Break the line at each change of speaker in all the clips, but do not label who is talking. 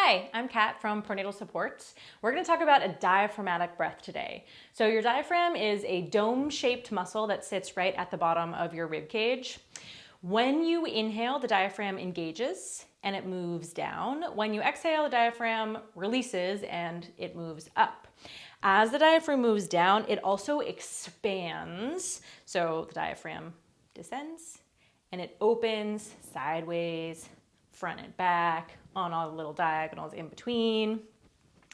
Hi, I'm Kat from Prenatal Supports. We're going to talk about a diaphragmatic breath today. So your diaphragm is a dome-shaped muscle that sits right at the bottom of your rib cage. When you inhale, the diaphragm engages and it moves down. When you exhale, the diaphragm releases and it moves up. As the diaphragm moves down, it also expands. So the diaphragm descends and it opens sideways, front and back, on all the little diagonals in between.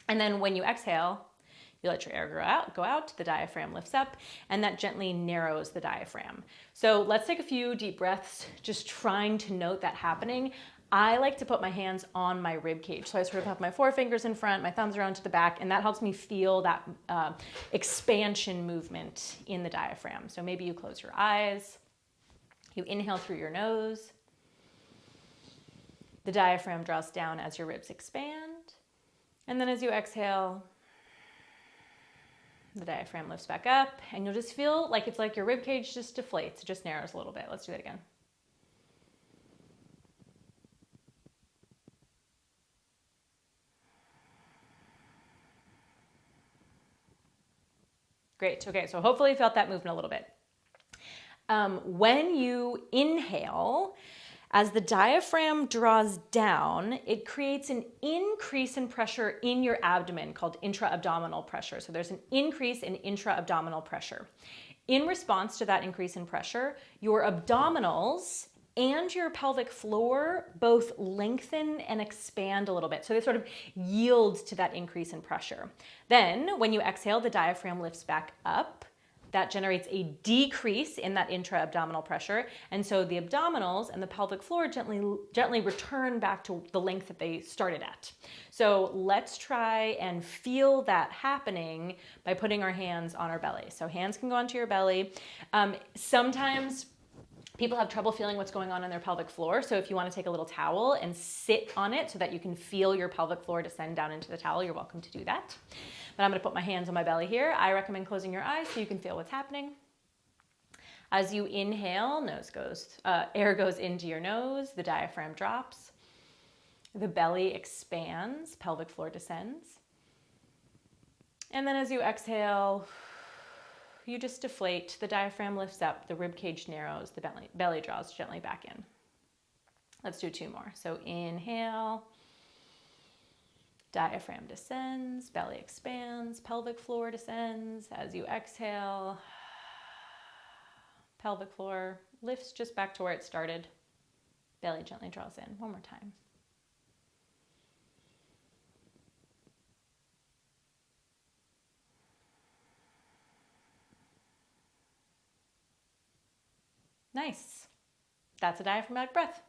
And then when you exhale, you let your air go out, the diaphragm lifts up, and that gently narrows the diaphragm. So let's take a few deep breaths, just trying to note that happening. I like to put my hands on my rib cage. So I sort of have my forefingers in front, my thumbs around to the back, and that helps me feel that expansion movement in the diaphragm. So maybe you close your eyes, you inhale through your nose. The diaphragm draws down as your ribs expand. And then as you exhale, the diaphragm lifts back up and you'll just feel like it's like your rib cage just deflates, it just narrows a little bit. Let's do that again. Great, okay, so hopefully you felt that movement a little bit. When you inhale, as the diaphragm draws down, it creates an increase in pressure in your abdomen called intra-abdominal pressure. So there's an increase in intra-abdominal pressure. In response to that increase in pressure, your abdominals and your pelvic floor both lengthen and expand a little bit. So they sort of yield to that increase in pressure. Then when you exhale, the diaphragm lifts back up. That generates a decrease in that intra-abdominal pressure. And so the abdominals and the pelvic floor gently return back to the length that they started at. So let's try and feel that happening by putting our hands on our belly. So hands can go onto your belly. Sometimes people have trouble feeling what's going on in their pelvic floor. So if you want to take a little towel and sit on it so that you can feel your pelvic floor descend down into the towel, you're welcome to do that. But I'm going to put my hands on my belly here. I recommend closing your eyes so you can feel what's happening. As you inhale, air goes into your nose, the diaphragm drops, the belly expands, pelvic floor descends. And then as you exhale, you just deflate, the diaphragm lifts up, the rib cage narrows, the belly draws gently back in. Let's do two more. So inhale, diaphragm descends, belly expands, pelvic floor descends. As you exhale, pelvic floor lifts just back to where it started. Belly gently draws in. One more time. Nice. That's a diaphragmatic breath.